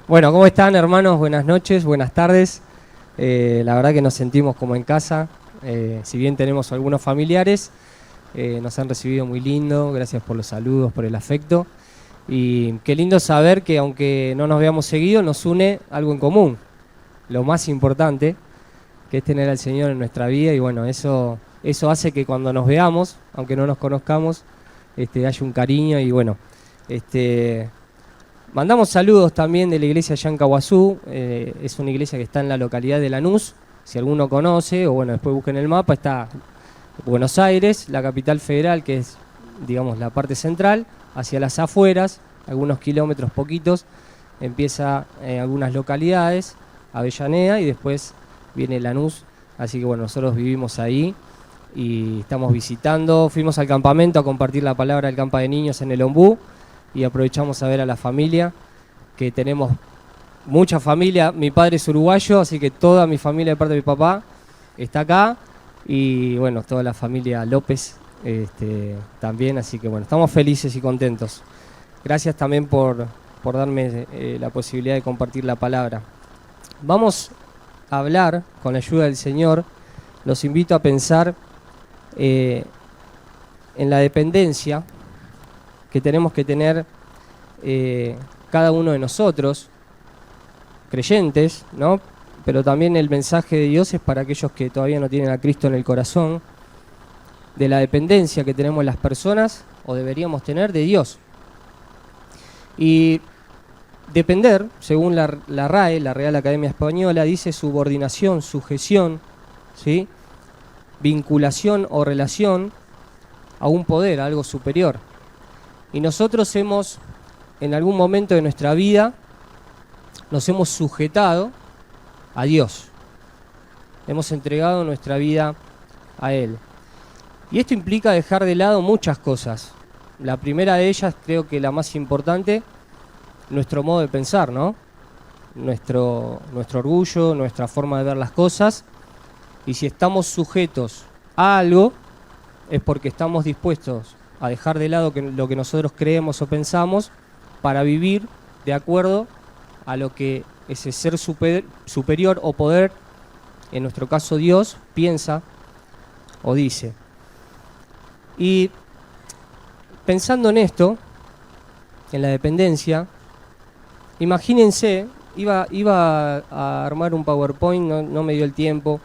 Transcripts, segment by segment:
Bueno, ¿cómo están, hermanos? Buenas noches, buenas tardes. La verdad que nos sentimos como en casa. Si bien tenemos algunos familiares, nos han recibido muy lindo. Gracias por los saludos, por el afecto. Y qué lindo saber que aunque no nos veamos seguido, nos une algo en común. Lo más importante, que es tener al Señor en nuestra vida. Y bueno, eso hace que cuando nos veamos, aunque no nos conozcamos, haya un cariño y bueno, mandamos saludos también de la iglesia Yancahuazú. Es una iglesia que está en la localidad de Lanús. Si alguno conoce, o bueno, después busquen el mapa, está Buenos Aires, la capital federal, que es, digamos, la parte central, hacia las afueras, algunos kilómetros poquitos, empieza algunas localidades, Avellaneda, y después viene Lanús. Así que bueno, nosotros vivimos ahí y estamos visitando. Fuimos al campamento a compartir la palabra del campo de niños en el Ombú. Y aprovechamos a ver a la familia, que tenemos mucha familia. Mi padre es uruguayo, así que toda mi familia de parte de mi papá está acá. Y bueno, toda la familia López también, así que bueno, estamos felices y contentos. Gracias también por darme la posibilidad de compartir la palabra. Vamos a hablar, con la ayuda del Señor, los invito a pensar en la dependencia que tenemos que tener cada uno de nosotros, creyentes, ¿no? Pero también el mensaje de Dios es para aquellos que todavía no tienen a Cristo en el corazón, de la dependencia que tenemos las personas, o deberíamos tener, de Dios. Y depender, según la RAE, la Real Academia Española, dice subordinación, sujeción, ¿sí? Vinculación o relación a un poder, a algo superior. Y nosotros hemos, en algún momento de nuestra vida, nos hemos sujetado a Dios. Hemos entregado nuestra vida a Él. Y esto implica dejar de lado muchas cosas. La primera de ellas, creo que la más importante, nuestro modo de pensar, ¿no? Nuestro orgullo, nuestra forma de ver las cosas. Y si estamos sujetos a algo, es porque estamos dispuestos a dejar de lado lo que nosotros creemos o pensamos para vivir de acuerdo a lo que ese ser superior o poder, en nuestro caso Dios, piensa o dice. Y pensando en esto, en la dependencia, imagínense, iba a armar un PowerPoint, no me dio el tiempo,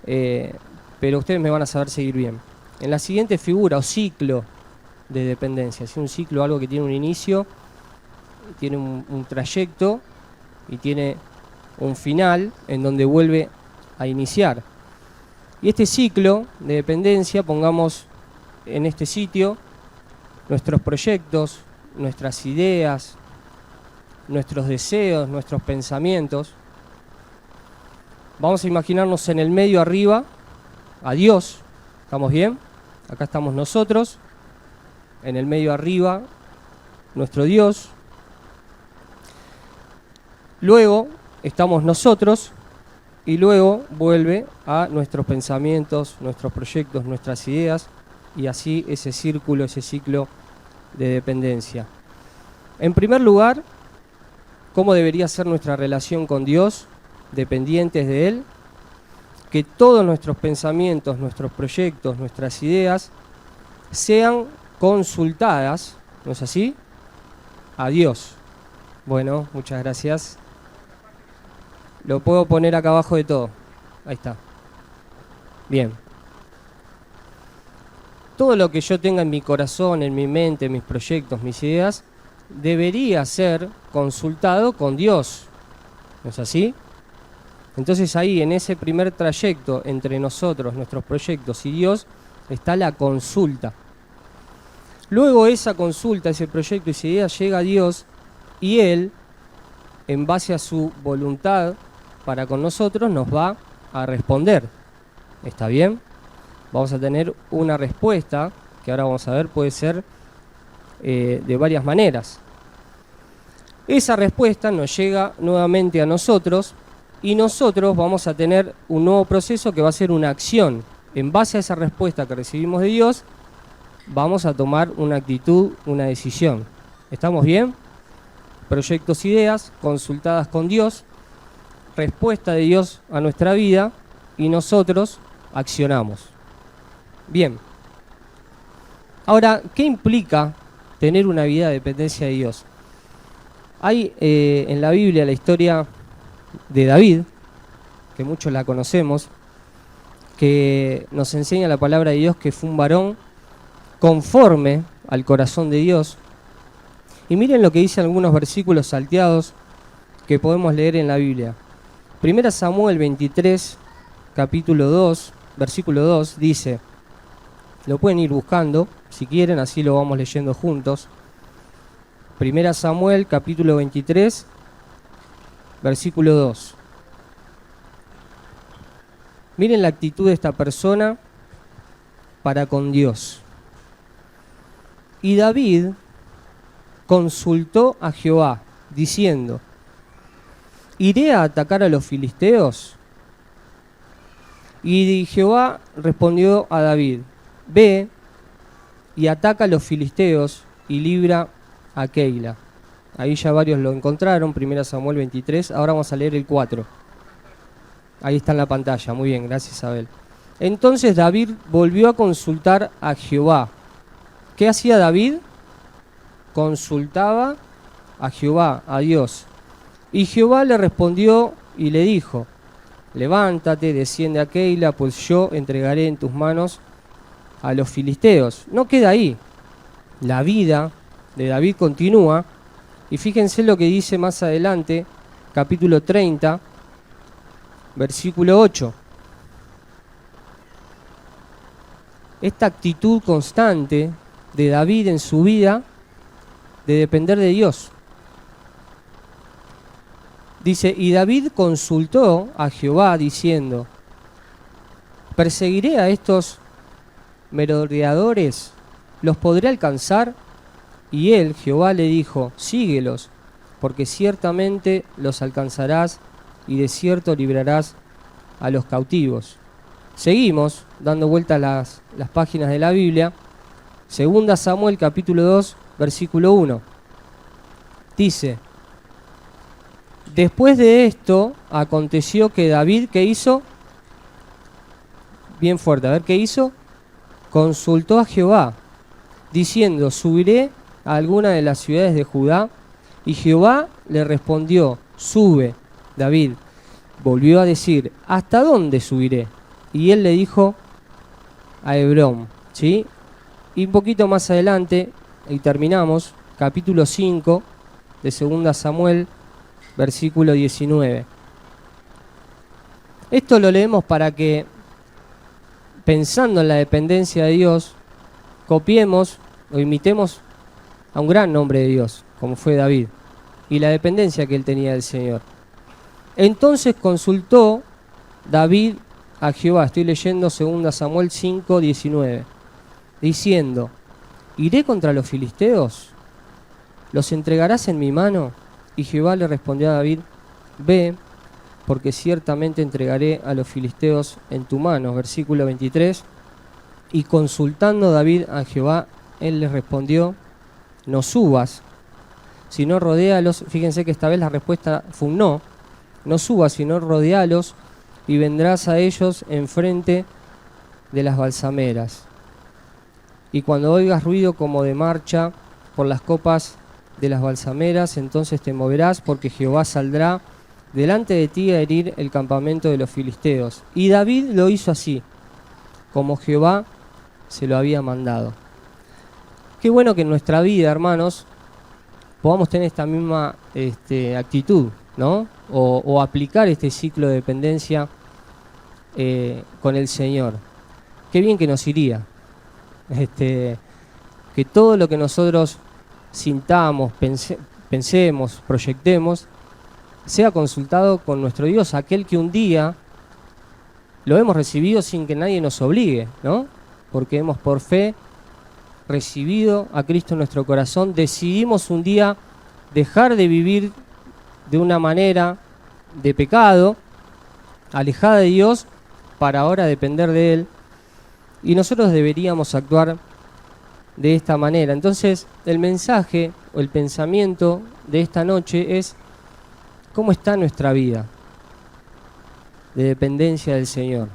pero ustedes me van a saber seguir bien. En la siguiente figura o ciclo de dependencia, ¿sí? Un ciclo, algo que tiene un inicio, tiene un trayecto y tiene un final en donde vuelve a iniciar. Y este ciclo de dependencia, pongamos en este sitio nuestros proyectos, nuestras ideas, nuestros deseos, nuestros pensamientos. Vamos a imaginarnos en el medio arriba a Dios. ¿Estamos bien? Acá estamos nosotros, en el medio arriba, nuestro Dios. Luego estamos nosotros y luego vuelve a nuestros pensamientos, nuestros proyectos, nuestras ideas y así ese círculo, ese ciclo de dependencia. En primer lugar, ¿cómo debería ser nuestra relación con Dios, dependientes de Él? Que todos nuestros pensamientos, nuestros proyectos, nuestras ideas sean consultadas, ¿no es así?, a Dios. Bueno, muchas gracias. Lo puedo poner acá abajo de todo. Ahí está. Bien. Todo lo que yo tenga en mi corazón, en mi mente, mis proyectos, mis ideas, debería ser consultado con Dios. ¿No es así? Entonces ahí, en ese primer trayecto entre nosotros, nuestros proyectos y Dios, está la consulta. Luego esa consulta, ese proyecto y esa idea llega a Dios y Él, en base a su voluntad para con nosotros, nos va a responder. ¿Está bien? Vamos a tener una respuesta, que ahora vamos a ver, puede ser de varias maneras. Esa respuesta nos llega nuevamente a nosotros y nosotros vamos a tener un nuevo proceso que va a ser una acción. En base a esa respuesta que recibimos de Dios, vamos a tomar una actitud, una decisión. ¿Estamos bien? proyectos, ideas consultadas con Dios, respuesta de Dios a nuestra vida y nosotros accionamos. Bien. Ahora, ¿qué implica tener una vida de dependencia de Dios? Hay en la Biblia la historia de David, que muchos la conocemos, que nos enseña la palabra de Dios que fue un varón conforme al corazón de Dios. Y miren lo que dice algunos versículos salteados que podemos leer en la Biblia. 1 Samuel 23, capítulo 2, versículo 2, dice, lo pueden ir buscando, si quieren, así lo vamos leyendo juntos. 1 Samuel, capítulo 23, versículo 2. Miren la actitud de esta persona para con Dios. Y David consultó a Jehová, diciendo, ¿iré a atacar a los filisteos? Y Jehová respondió a David, ve y ataca a los filisteos y libra a Keila. Ahí ya varios lo encontraron, 1 Samuel 23, ahora vamos a leer el 4. Ahí está en la pantalla, muy bien, gracias Abel. Entonces David volvió a consultar a Jehová. ¿Qué hacía David? Consultaba a Jehová, a Dios. Y Jehová le respondió y le dijo, levántate, desciende a Keila, pues yo entregaré en tus manos a los filisteos. No queda ahí. La vida de David continúa. Y fíjense lo que dice más adelante, capítulo 30, versículo 8. Esta actitud constante de David en su vida de depender de Dios. Dice, y David consultó a Jehová diciendo, ¿perseguiré a estos merodeadores? ¿Los podré alcanzar? Y él, Jehová, le dijo, síguelos, porque ciertamente los alcanzarás y de cierto librarás a los cautivos. Seguimos dando vuelta las páginas de la Biblia. 2 Samuel capítulo 2, versículo 1. Dice, después de esto aconteció que David, ¿qué hizo? Bien fuerte, a ver, ¿qué hizo? Consultó a Jehová, diciendo, subiré a alguna de las ciudades de Judá. Y Jehová le respondió, sube. David volvió a decir, ¿hasta dónde subiré? Y él le dijo, a Hebrón, ¿sí? Y un poquito más adelante, y terminamos, capítulo 5 de 2 Samuel, versículo 19. Esto lo leemos para que, pensando en la dependencia de Dios, copiemos o imitemos a un gran hombre de Dios, como fue David, y la dependencia que él tenía del Señor. Entonces consultó David a Jehová, estoy leyendo 2 Samuel 5, 19, diciendo, ¿iré contra los filisteos? ¿Los entregarás en mi mano? Y Jehová le respondió a David, ve, porque ciertamente entregaré a los filisteos en tu mano. Versículo 23, y consultando David a Jehová, él le respondió, no subas, sino rodéalos. Fíjense que esta vez la respuesta fue un no. No subas, sino rodéalos, y vendrás a ellos enfrente de las balsameras. Y cuando oigas ruido como de marcha por las copas de las balsameras, entonces te moverás, porque Jehová saldrá delante de ti a herir el campamento de los filisteos. Y David lo hizo así, como Jehová se lo había mandado. Qué bueno que en nuestra vida, hermanos, podamos tener esta misma actitud, ¿no? O aplicar este ciclo de dependencia con el Señor. Qué bien que nos iría. Que todo lo que nosotros sintamos, pensemos, proyectemos, sea consultado con nuestro Dios, aquel que un día lo hemos recibido sin que nadie nos obligue, ¿no? Porque hemos por fe recibido a Cristo en nuestro corazón, decidimos un día dejar de vivir de una manera de pecado, alejada de Dios, para ahora depender de Él, y nosotros deberíamos actuar de esta manera. Entonces, el mensaje o el pensamiento de esta noche es cómo está nuestra vida de dependencia del Señor.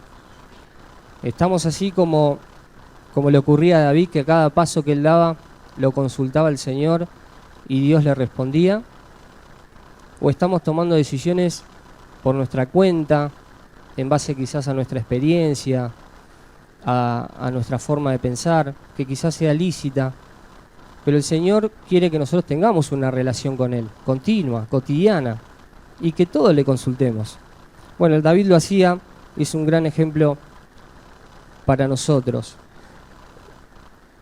Estamos así como le ocurría a David, que a cada paso que él daba lo consultaba al Señor y Dios le respondía. O estamos tomando decisiones por nuestra cuenta, en base quizás a nuestra experiencia, a nuestra forma de pensar, que quizás sea lícita, pero el Señor quiere que nosotros tengamos una relación con Él, continua, cotidiana, y que todo le consultemos. Bueno, el David lo hacía, es un gran ejemplo para nosotros.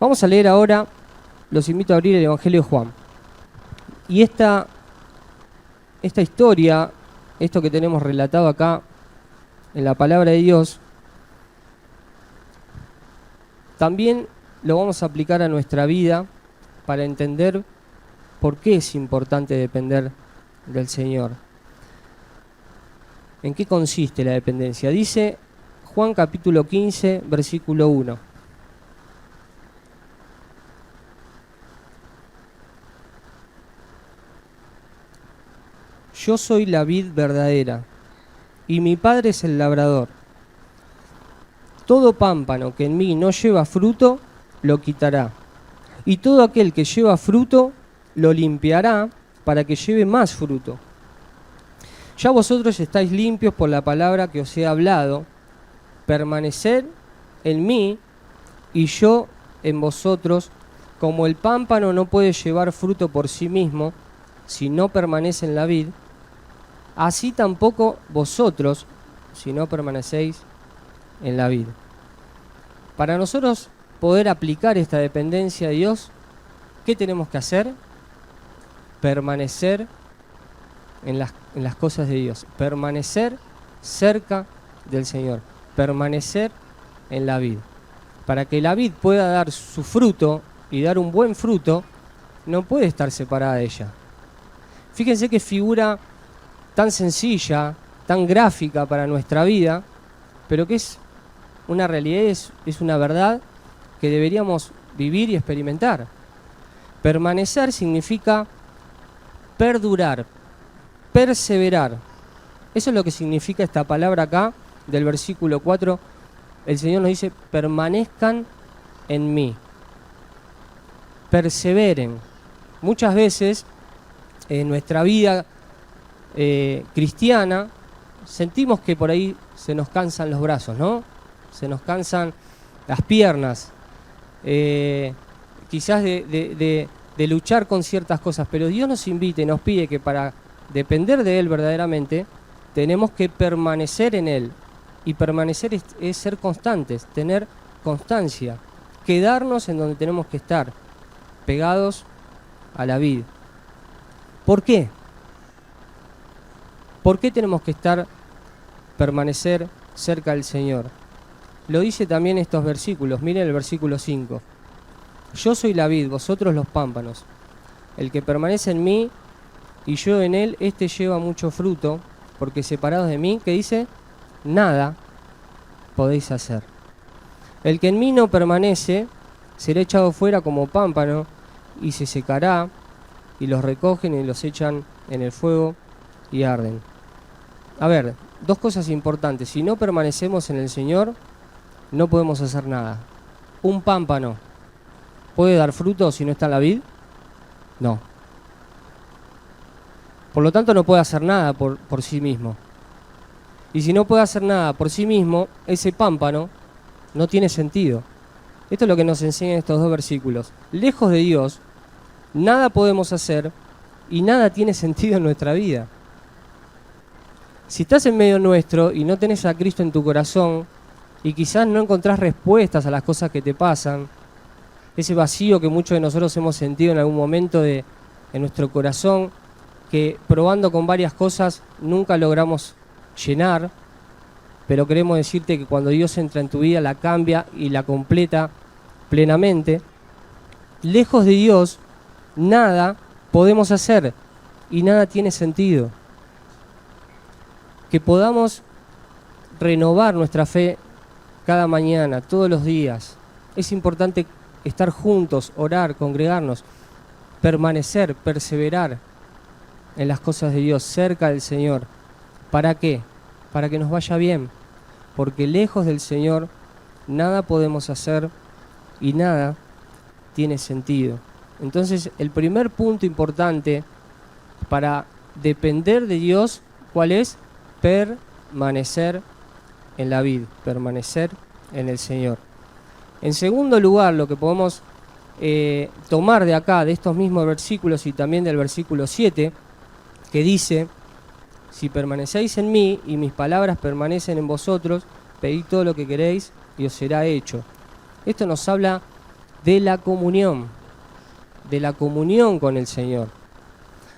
Vamos a leer ahora, los invito a abrir el Evangelio de Juan. Y esta historia, esto que tenemos relatado acá en la palabra de Dios, también lo vamos a aplicar a nuestra vida para entender por qué es importante depender del Señor. ¿En qué consiste la dependencia? Dice Juan capítulo 15, versículo 1. Yo soy la vid verdadera, y mi Padre es el labrador. Todo pámpano que en mí no lleva fruto, lo quitará. Y todo aquel que lleva fruto, lo limpiará para que lleve más fruto. Ya vosotros estáis limpios por la palabra que os he hablado. Permaneced en mí y yo en vosotros, como el pámpano no puede llevar fruto por sí mismo si no permanece en la vid, así tampoco vosotros si no permanecéis en la vid. Para nosotros poder aplicar esta dependencia de Dios, ¿qué tenemos que hacer? Permanecer en las cosas de Dios, permanecer cerca del Señor, permanecer en la vid. Para que la vid pueda dar su fruto y dar un buen fruto, no puede estar separada de ella. Fíjense qué figura tan sencilla, tan gráfica para nuestra vida, pero que es una realidad, es una verdad que deberíamos vivir y experimentar. Permanecer significa perdurar, perseverar. Eso es lo que significa esta palabra acá del versículo 4. El Señor nos dice, permanezcan en mí. Perseveren. Muchas veces en nuestra vida cristiana sentimos que por ahí se nos cansan los brazos, ¿no? Se nos cansan las piernas, quizás de luchar con ciertas cosas, pero Dios nos invita y nos pide que para depender de Él verdaderamente tenemos que permanecer en Él, y permanecer es ser constantes, tener constancia, quedarnos en donde tenemos que estar, pegados a la vid. ¿Por qué? ¿Por qué tenemos que permanecer cerca del Señor? Lo dice también estos versículos. Miren el versículo 5. Yo soy la vid, vosotros los pámpanos. El que permanece en mí y yo en él, este lleva mucho fruto, porque separados de mí, ¿qué dice? Nada podéis hacer. El que en mí no permanece será echado fuera como pámpano y se secará, y los recogen y los echan en el fuego y arden. A ver, dos cosas importantes. Si no permanecemos en el Señor, no podemos hacer nada. Un pámpano ¿puede dar fruto si no está en la vid? No. Por lo tanto, no puede hacer nada por sí mismo. Y si no puede hacer nada por sí mismo, ese pámpano no tiene sentido. Esto es lo que nos enseñan estos dos versículos. Lejos de Dios, nada podemos hacer y nada tiene sentido en nuestra vida. Si estás en medio nuestro y no tenés a Cristo en tu corazón y quizás no encontrás respuestas a las cosas que te pasan, ese vacío que muchos de nosotros hemos sentido en algún momento en nuestro corazón, que probando con varias cosas nunca logramos llenar, pero queremos decirte que cuando Dios entra en tu vida la cambia y la completa plenamente. Lejos de Dios, nada podemos hacer y nada tiene sentido. Que podamos renovar nuestra fe cada mañana, todos los días. Es importante estar juntos, orar, congregarnos, permanecer, perseverar, en las cosas de Dios, cerca del Señor. ¿Para qué? Para que nos vaya bien. Porque lejos del Señor nada podemos hacer y nada tiene sentido. Entonces, el primer punto importante para depender de Dios, ¿cuál es? Permanecer en la vid, permanecer en el Señor. En segundo lugar, lo que podemos tomar de acá, de estos mismos versículos y también del versículo 7, que dice: si permanecéis en mí y mis palabras permanecen en vosotros, pedid todo lo que queréis y os será hecho. Esto nos habla de la comunión con el Señor.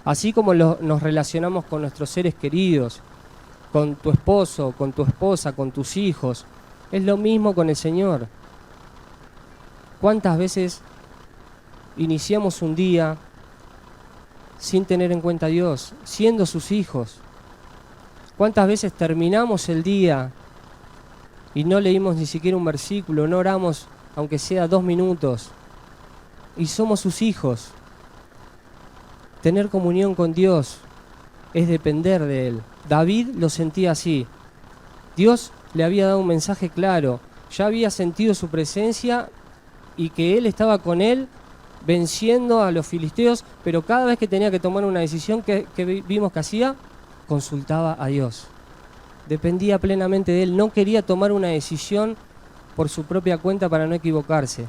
Así como nos relacionamos con nuestros seres queridos, con tu esposo, con tu esposa, con tus hijos, es lo mismo con el Señor. ¿Cuántas veces iniciamos un día sin tener en cuenta a Dios, siendo sus hijos? ¿Cuántas veces terminamos el día y no leímos ni siquiera un versículo, no oramos aunque sea 2 minutos, y somos sus hijos? Tener comunión con Dios es depender de Él. David lo sentía así. Dios le había dado un mensaje claro, ya había sentido su presencia y que Él estaba con él venciendo a los filisteos, pero cada vez que tenía que tomar una decisión, que vimos que hacía, consultaba a Dios. Dependía plenamente de Él, no quería tomar una decisión por su propia cuenta para no equivocarse.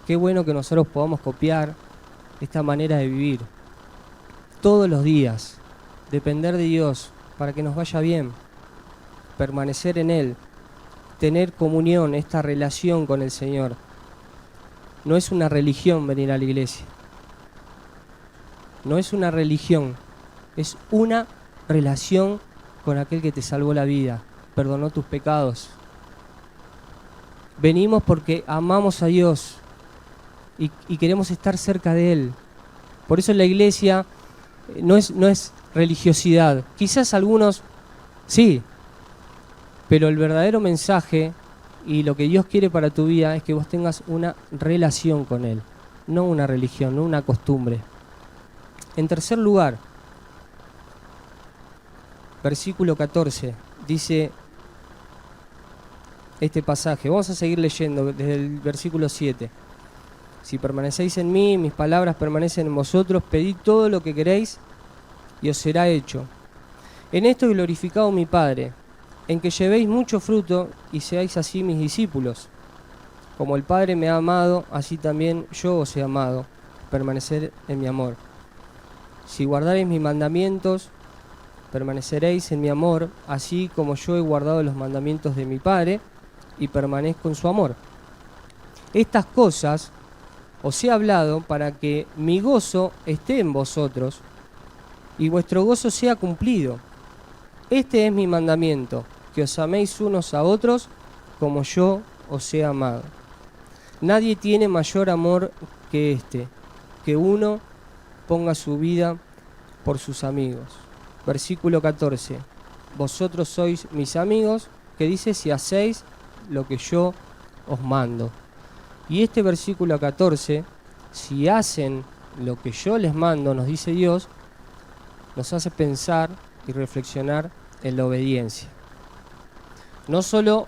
Qué bueno que nosotros podamos copiar esta manera de vivir. Todos los días, depender de Dios para que nos vaya bien, permanecer en Él, tener comunión, esta relación con el Señor. No es una religión venir a la iglesia. No es una religión, es una relación con aquel que te salvó la vida, perdonó tus pecados. Venimos porque amamos a Dios y queremos estar cerca de Él. Por eso la iglesia no es religiosidad. Quizás algunos sí, pero el verdadero mensaje y lo que Dios quiere para tu vida es que vos tengas una relación con Él, no una religión, no una costumbre. En tercer lugar, versículo 14, dice este pasaje. Vamos a seguir leyendo desde el versículo 7. Si permanecéis en mí, mis palabras permanecen en vosotros, pedid todo lo que queréis y os será hecho. En esto he glorificado mi Padre, en que llevéis mucho fruto y seáis así mis discípulos. Como el Padre me ha amado, así también yo os he amado. Permanecer en mi amor. Si guardareis mis mandamientos, permaneceréis en mi amor, así como yo he guardado los mandamientos de mi Padre y permanezco en su amor. Estas cosas os he hablado para que mi gozo esté en vosotros y vuestro gozo sea cumplido. Este es mi mandamiento, que os améis unos a otros como yo os he amado. Nadie tiene mayor amor que este, que uno ponga su vida por sus amigos. Versículo 14. Vosotros sois mis amigos, que dice, si hacéis lo que yo os mando. Y este versículo 14, si hacen lo que yo les mando, nos dice Dios, nos hace pensar y reflexionar en la obediencia. No solo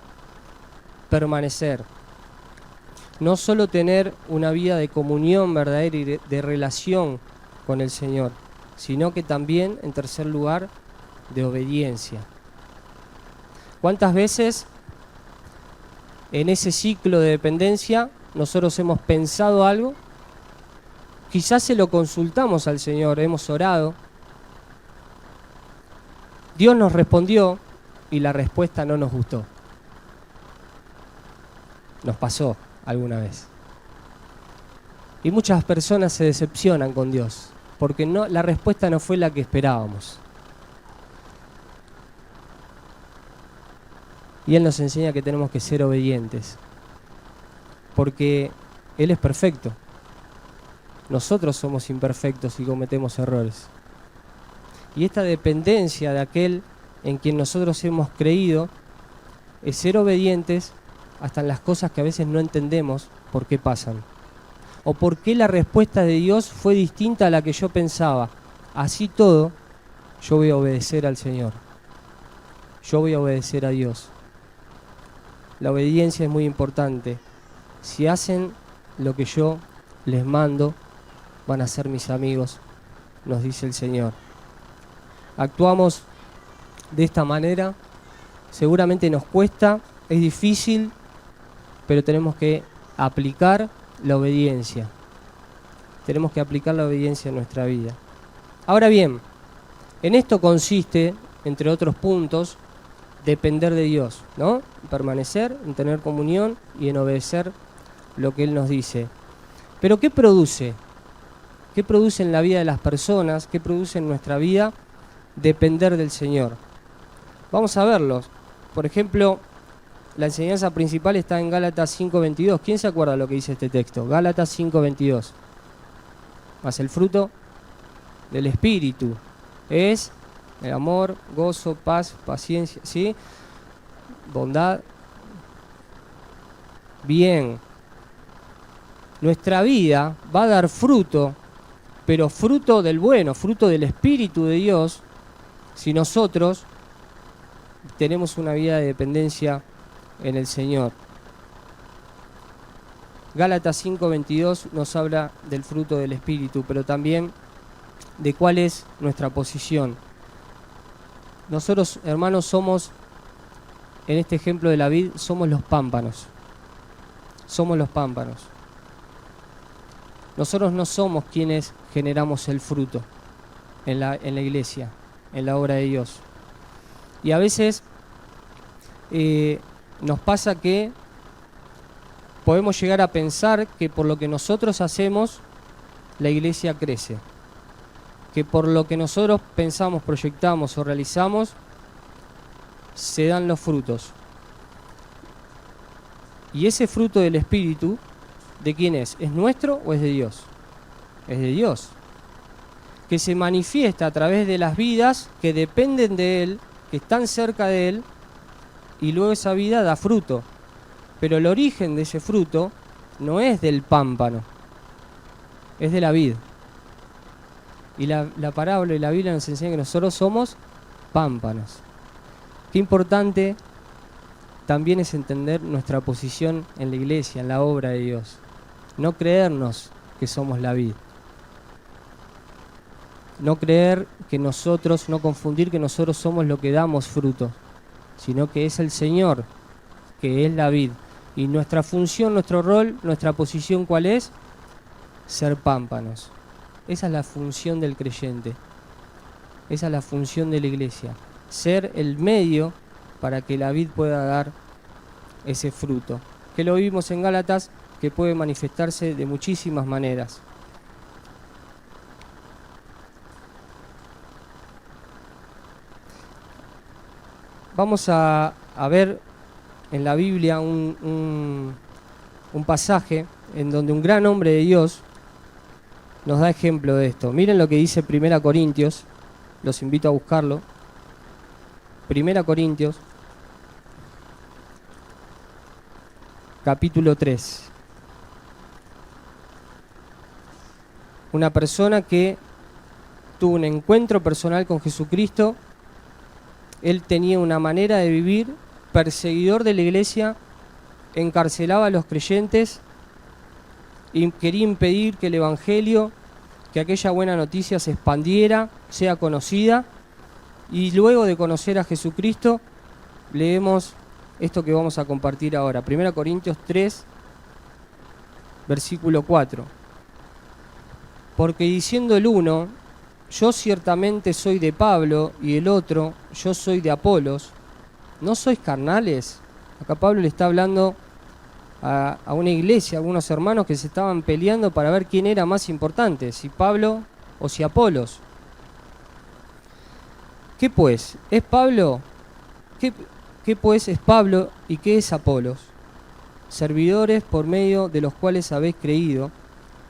permanecer, no solo tener una vida de comunión verdadera y de relación con el Señor, sino que también, en tercer lugar, de obediencia. ¿Cuántas veces en ese ciclo de dependencia nosotros hemos pensado algo? Quizás se lo consultamos al Señor, hemos orado, Dios nos respondió y la respuesta no nos gustó. Nos pasó alguna vez. Y muchas personas se decepcionan con Dios, porque la respuesta no fue la que esperábamos. Y Él nos enseña que tenemos que ser obedientes, porque Él es perfecto. Nosotros somos imperfectos y cometemos errores. Y esta dependencia de aquel en quien nosotros hemos creído es ser obedientes hasta en las cosas que a veces no entendemos por qué pasan. O por qué la respuesta de Dios fue distinta a la que yo pensaba. así todo, yo voy a obedecer al Señor. Yo voy a obedecer a Dios. La obediencia es muy importante. Si hacen lo que yo les mando, van a ser mis amigos, nos dice el Señor. Actuamos de esta manera, seguramente nos cuesta, es difícil, pero tenemos que aplicar la obediencia. Tenemos que aplicar la obediencia en nuestra vida. Ahora bien, en esto consiste, entre otros puntos, depender de Dios, ¿no? Permanecer, en tener comunión y en obedecer lo que Él nos dice. Pero ¿qué produce? ¿Qué produce en la vida de las personas? ¿Qué produce en nuestra vida depender del Señor? Vamos a verlos. Por ejemplo, la enseñanza principal está en Gálatas 5:22. ¿Quién se acuerda de lo que dice este texto? Gálatas 5:22. Más el fruto del Espíritu es el amor, gozo, paz, paciencia, ¿sí? Bondad. Bien. Nuestra vida va a dar fruto, pero fruto del bueno, fruto del Espíritu de Dios, si nosotros tenemos una vida de dependencia en el Señor. Gálatas 5:22 nos habla del fruto del Espíritu, pero también de cuál es nuestra posición. Nosotros, hermanos, somos, en este ejemplo de la vid, somos los pámpanos. Somos los pámpanos. Nosotros no somos quienes generamos el fruto en la iglesia, en la obra de Dios. Y a veces nos pasa que podemos llegar a pensar que por lo que nosotros hacemos, la iglesia crece. Que por lo que nosotros pensamos, proyectamos o realizamos, se dan los frutos. Y ese fruto del Espíritu, ¿de quién es? ¿Es nuestro o es de Dios? Es de Dios. Que se manifiesta a través de las vidas que dependen de Él, que están cerca de Él, y luego esa vida da fruto. Pero el origen de ese fruto no es del pámpano, es de la vid. Y la parábola y la Biblia nos enseña que nosotros somos pámpanos. Qué importante también es entender nuestra posición en la iglesia, en la obra de Dios. No creernos que somos la vid. No creer que nosotros, no confundir que nosotros somos lo que damos fruto, sino que es el Señor, que es la vid. Y nuestra función, nuestro rol, nuestra posición, ¿cuál es? Ser pámpanos. Esa es la función del creyente. Esa es la función de la iglesia. Ser el medio para que la vid pueda dar ese fruto. Que lo vimos en Gálatas, que puede manifestarse de muchísimas maneras. Vamos a ver en la Biblia un pasaje en donde un gran hombre de Dios nos da ejemplo de esto. Miren lo que dice 1 Corintios, los invito a buscarlo. 1 Corintios, capítulo 3. Una persona que tuvo un encuentro personal con Jesucristo. Él tenía una manera de vivir, perseguidor de la iglesia, encarcelaba a los creyentes y quería impedir que el Evangelio, que aquella buena noticia se expandiera, sea conocida. Y luego de conocer a Jesucristo, leemos esto que vamos a compartir ahora. 1 Corintios 3, versículo 4. Porque diciendo el uno, yo ciertamente soy de Pablo, y el otro, yo soy de Apolos, ¿no sois carnales? Acá Pablo le está hablando a una iglesia, a algunos hermanos que se estaban peleando para ver quién era más importante, si Pablo o si Apolos. ¿Qué pues? ¿Es Pablo? ¿Qué pues es Pablo y qué es Apolos? Servidores por medio de los cuales habéis creído,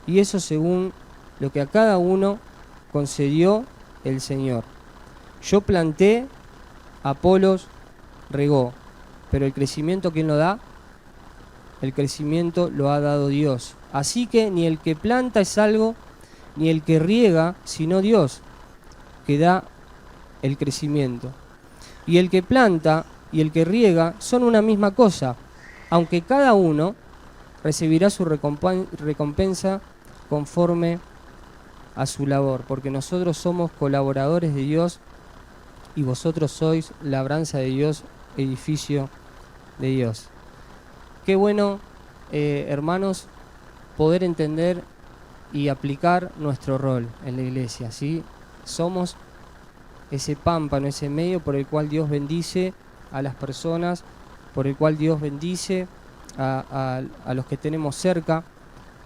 y eso según lo que a cada uno concedió el Señor. Yo planté, Apolos regó, pero el crecimiento, ¿quién lo da? El crecimiento lo ha dado Dios. Así que ni el que planta es algo, ni el que riega, sino Dios, que da el crecimiento. Y el que planta y el que riega son una misma cosa, aunque cada uno recibirá su recompensa conforme a su labor, porque nosotros somos colaboradores de Dios y vosotros sois labranza de Dios, edificio de Dios. Qué bueno, hermanos, poder entender y aplicar nuestro rol en la iglesia, ¿sí? Somos ese pámpano, ese medio por el cual Dios bendice a las personas, por el cual Dios bendice a los que tenemos cerca,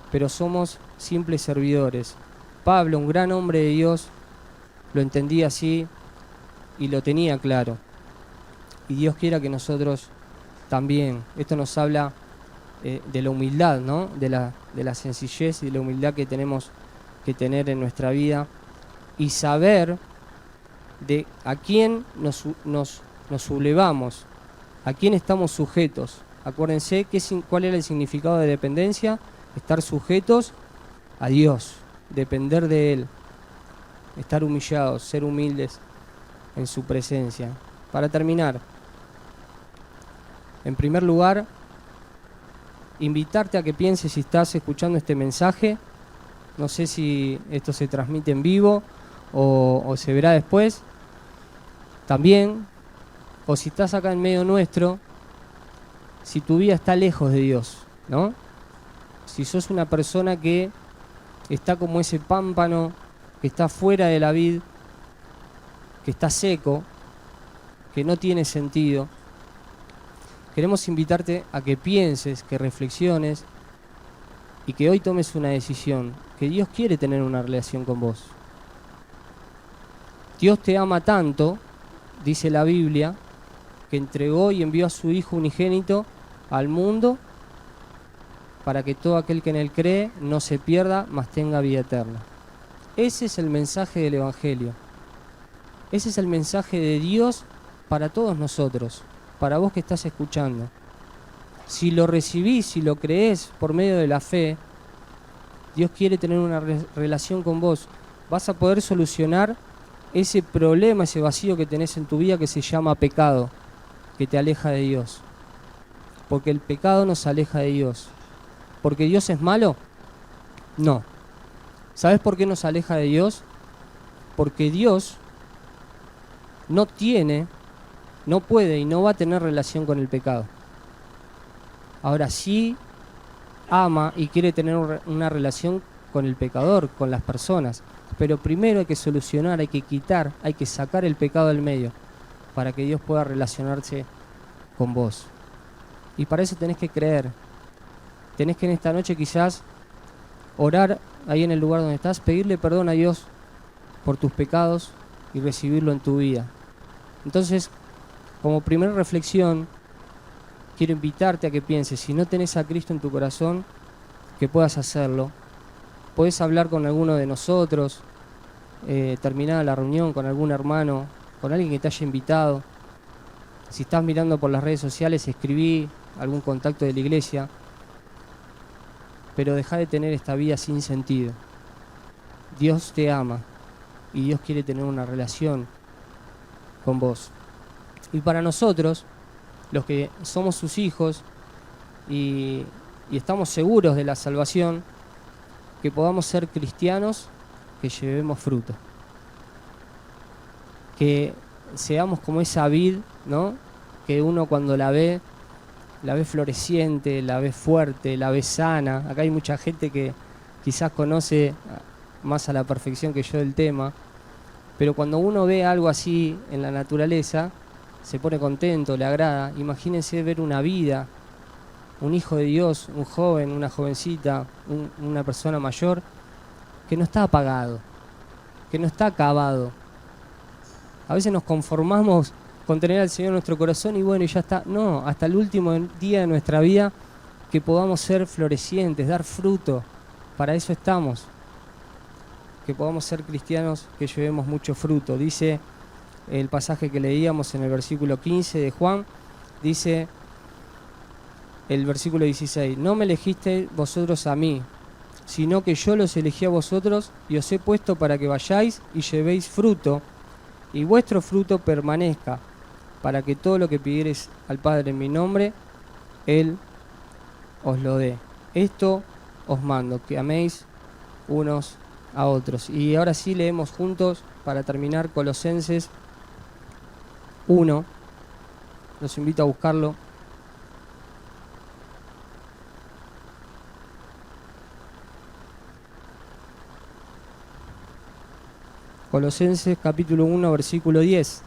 pero somos simples servidores. Pablo, un gran hombre de Dios, lo entendía así y lo tenía claro. Y Dios quiera que nosotros también. Esto nos habla de la humildad, ¿no? De la sencillez y de la humildad que tenemos que tener en nuestra vida y saber de a quién nos sublevamos, a quién estamos sujetos. Acuérdense cuál era el significado de dependencia: estar sujetos a Dios, depender de Él, estar humillados, ser humildes en su presencia. Para terminar, en primer lugar, invitarte a que pienses si estás escuchando este mensaje. No sé si esto se transmite en vivo o se verá después. También, o si estás acá en medio nuestro, si tu vida está lejos de Dios, ¿no? Si sos una persona que está como ese pámpano que está fuera de la vid, que está seco, que no tiene sentido, queremos invitarte a que pienses, que reflexiones y que hoy tomes una decisión, que Dios quiere tener una relación con vos. Dios te ama tanto, dice la Biblia, que entregó y envió a su Hijo unigénito al mundo para que todo aquel que en Él cree no se pierda, mas tenga vida eterna. Ese es el mensaje del Evangelio. Ese es el mensaje de Dios para todos nosotros, para vos que estás escuchando. Si lo recibís, si lo creés por medio de la fe, Dios quiere tener una relación con vos. Vas a poder solucionar ese problema, ese vacío que tenés en tu vida que se llama pecado, que te aleja de Dios. Porque el pecado nos aleja de Dios. ¿Porque Dios es malo? No. ¿Sabes por qué nos aleja de Dios? Porque Dios no puede y no va a tener relación con el pecado. Ahora sí ama y quiere tener una relación con el pecador, con las personas. Pero primero hay que solucionar, hay que quitar, hay que sacar el pecado del medio para que Dios pueda relacionarse con vos. Y para eso tenés que creer. Tenés que en esta noche quizás orar ahí en el lugar donde estás, pedirle perdón a Dios por tus pecados y recibirlo en tu vida. Entonces, como primera reflexión, quiero invitarte a que pienses, si no tenés a Cristo en tu corazón, que puedas hacerlo. Podés hablar con alguno de nosotros, terminada la reunión, con algún hermano, con alguien que te haya invitado. Si estás mirando por las redes sociales, escribí algún contacto de la iglesia. Pero dejá de tener esta vida sin sentido. Dios te ama y Dios quiere tener una relación con vos. Y para nosotros, los que somos sus hijos y estamos seguros de la salvación, que podamos ser cristianos que llevemos fruto. Que seamos como esa vid, ¿no? Que uno cuando la ve floreciente, la ve fuerte, la ve sana. Acá hay mucha gente que quizás conoce más a la perfección que yo del tema, pero cuando uno ve algo así en la naturaleza, se pone contento, le agrada. Imagínense ver una vida, un hijo de Dios, un joven, una jovencita, una persona mayor, que no está apagado, que no está acabado. A veces nos conformamos con tener al Señor en nuestro corazón y bueno, y ya está. No, hasta el último día de nuestra vida que podamos ser florecientes, dar fruto. Para eso estamos. Que podamos ser cristianos que llevemos mucho fruto. Dice el pasaje que leíamos en el versículo 15 de Juan, dice el versículo 16, no me elegisteis vosotros a mí, sino que yo los elegí a vosotros y os he puesto para que vayáis y llevéis fruto, y vuestro fruto permanezca, para que todo lo que pidiereis al Padre en mi nombre, Él os lo dé. Esto os mando, que améis unos a otros. Y ahora sí leemos juntos, para terminar, Colosenses 1. Los invito a buscarlo. Colosenses capítulo 1, versículo 10.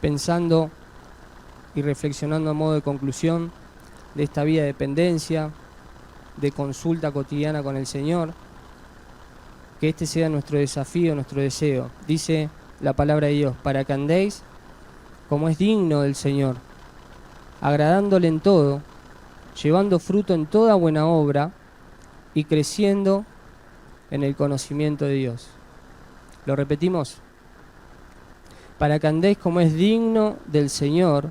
Pensando y reflexionando a modo de conclusión de esta vida de dependencia, de consulta cotidiana con el Señor, que este sea nuestro desafío, nuestro deseo. Dice la palabra de Dios, para que andéis como es digno del Señor, agradándole en todo, llevando fruto en toda buena obra y creciendo en el conocimiento de Dios. Lo repetimos. Para que andéis como es digno del Señor,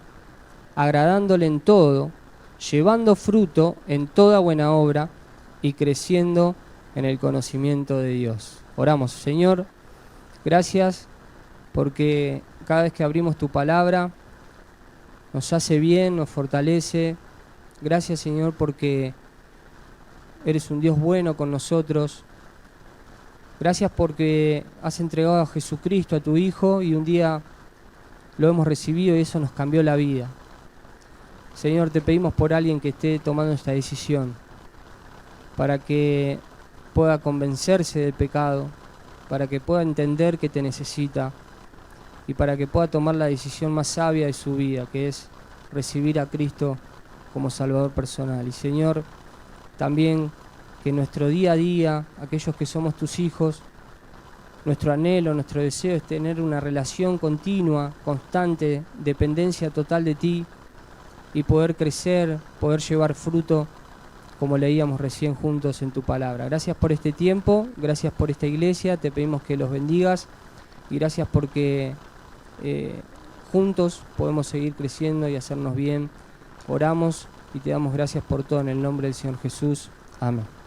agradándole en todo, llevando fruto en toda buena obra y creciendo en el conocimiento de Dios. Oramos. Señor, gracias porque cada vez que abrimos tu palabra nos hace bien, nos fortalece. Gracias, Señor, porque eres un Dios bueno con nosotros. Gracias porque has entregado a Jesucristo, a tu Hijo, y un día lo hemos recibido y eso nos cambió la vida. Señor, te pedimos por alguien que esté tomando esta decisión, para que pueda convencerse del pecado, para que pueda entender que te necesita y para que pueda tomar la decisión más sabia de su vida, que es recibir a Cristo como Salvador personal. Y Señor, también que nuestro día a día, aquellos que somos tus hijos, nuestro anhelo, nuestro deseo es tener una relación continua, constante, dependencia total de ti y poder crecer, poder llevar fruto, como leíamos recién juntos en tu palabra. Gracias por este tiempo, gracias por esta iglesia, te pedimos que los bendigas y gracias porque juntos podemos seguir creciendo y hacernos bien. Oramos y te damos gracias por todo en el nombre del Señor Jesús. Amén.